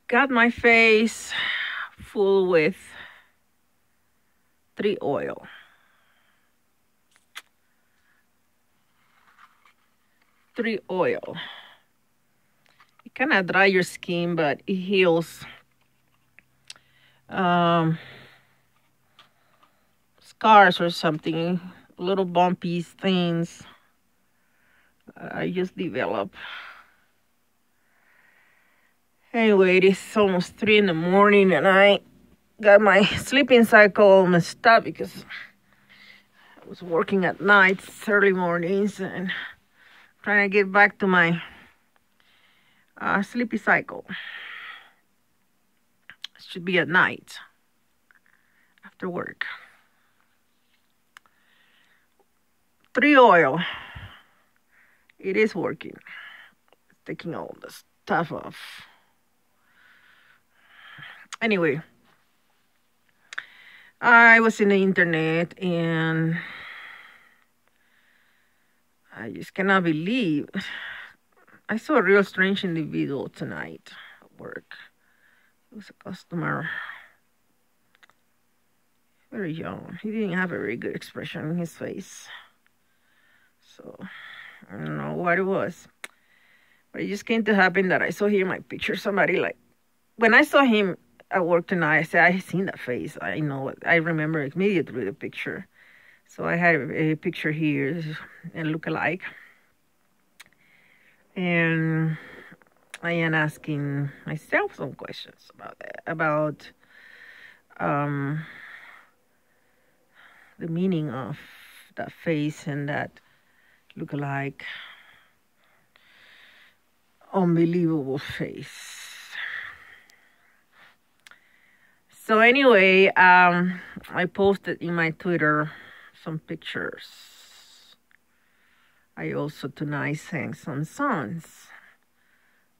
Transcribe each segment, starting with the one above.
got my face full with 3 oil. 3 oil. It kind of dry your skin, but it heals um, scars or something, little bumpy things. I just develop. Anyway, it's almost 3 in the morning, and I got my sleeping cycle all messed up because I was working at nights, early mornings, and trying to get back to my sleepy cycle. It should be at night after work. 3 oil. It is working. It's taking all the stuff off. Anyway, I was in the internet and I just cannot believe I saw a real strange individual tonight at work. It was a customer, very young. He didn't have a very good expression in his face. So I don't know what it was. But it just came to happen that I saw here in my picture somebody like, when I saw him at work tonight, I said, I seen that face. I know it. I remember immediately the picture. So I had a picture here and look alike. And I am asking myself some questions about that, about the meaning of that face and that look-alike, unbelievable face. So anyway, I posted in my Twitter some pictures. I also tonight sang some songs.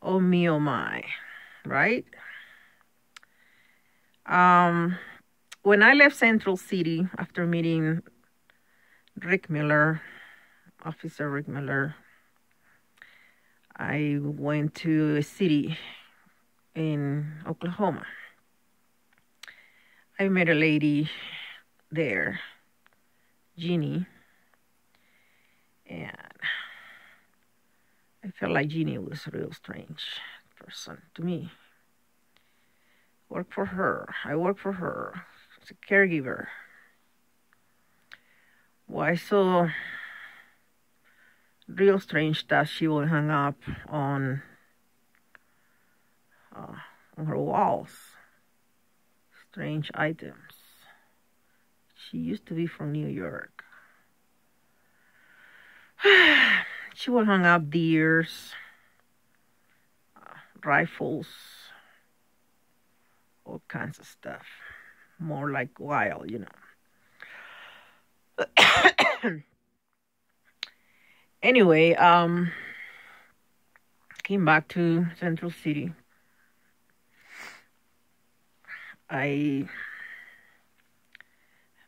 Oh me, oh my, right? When I left Central City after meeting Rick Miller, Officer Rick Miller, I went to a city in Oklahoma. I met a lady there, Jenny, and I felt like Jenny was a real strange person to me. Work for her. I work for her as a caregiver. Well, I saw real strange that she would hang up on her walls. Strange items. She used to be from New York. She would hang up deers, rifles, all kinds of stuff. More like wild, you know. Anyway, came back to Central City. I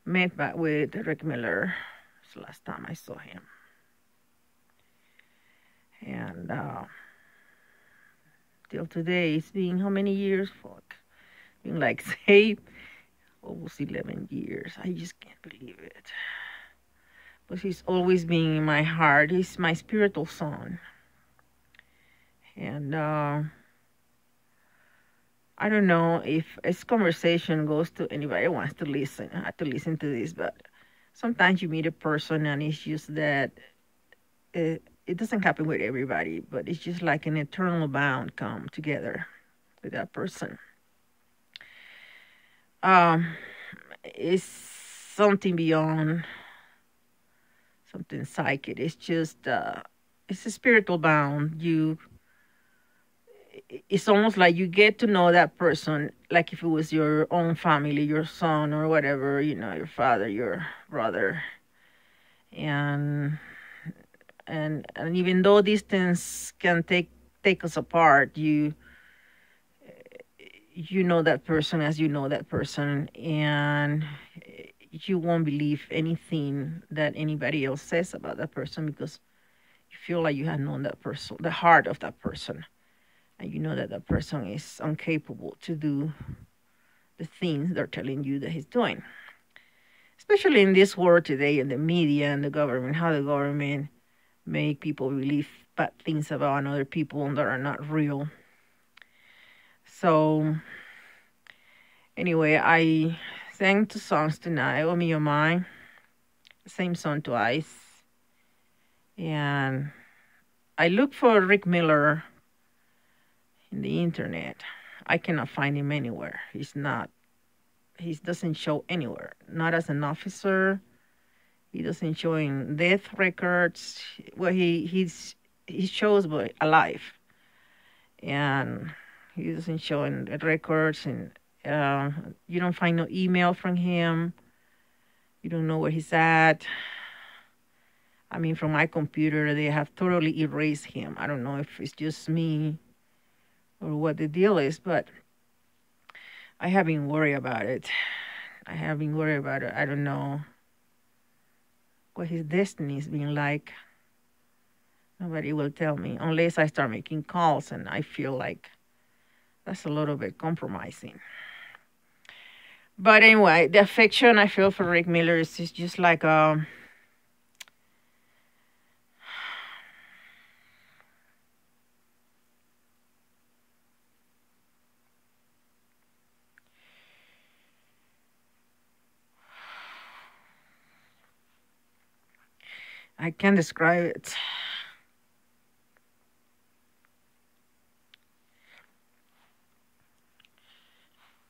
met back with Rick Miller. It's the last time I saw him. And till today, it's been how many years? Fuck. Been like, say, almost 11 years. I just can't believe it. But he's always been in my heart. He's my spiritual son. And I don't know if this conversation goes to anybody who wants to listen. I have to listen to this, but sometimes you meet a person and it's just that it doesn't happen with everybody, but it's just like an eternal bond come together with that person. It's something beyond something psychic. It's just it's a spiritual bound. It's almost like you get to know that person like if it was your own family, your son or whatever, you know, your father, your brother. And even though distance can take us apart, you know that person as you know that person, and you won't believe anything that anybody else says about that person because you feel like you have known that person, the heart of that person. and you know that the person is incapable to do the things they're telling you that he's doing. Especially in this world today, in the media and the government, how the government make people believe bad things about other people that are not real. So, anyway, I sang two songs tonight, On Me Your Mind, the same song twice. And I looked for Rick Miller in the internet. I cannot find him anywhere. He doesn't show anywhere. Not as an officer. He doesn't show in death records. Well, he shows but alive, and he doesn't show in the records. And you don't find no email from him. You don't know where he's at. I mean, from my computer, they have totally erased him. I don't know if it's just me or what the deal is, but I have been worried about it. I don't know what his destiny is being like. Nobody will tell me unless I start making calls, and I feel like that's a little bit compromising. But anyway, the affection I feel for Rick Miller is just like I can't describe it.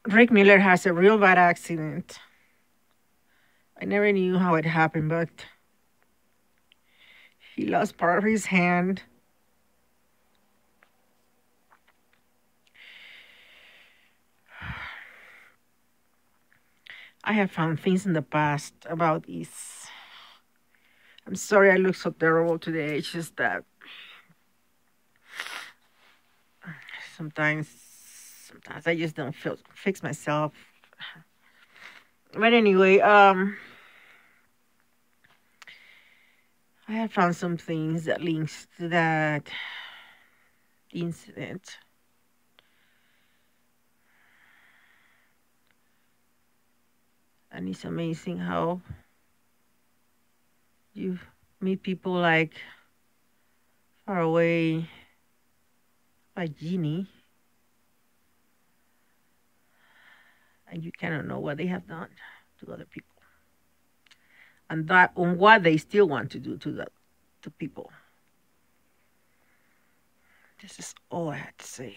Rick Miller has a real bad accident. I never knew how it happened, but he lost part of his hand. I have found things in the past about this. I'm sorry I look so terrible today. It's just that sometimes I just don't fix myself. But anyway, I have found some things that links to that incident. And it's amazing how you meet people like far away, like Jenny, and you cannot know what they have done to other people, and that on what they still want to do to people. This is all I had to say.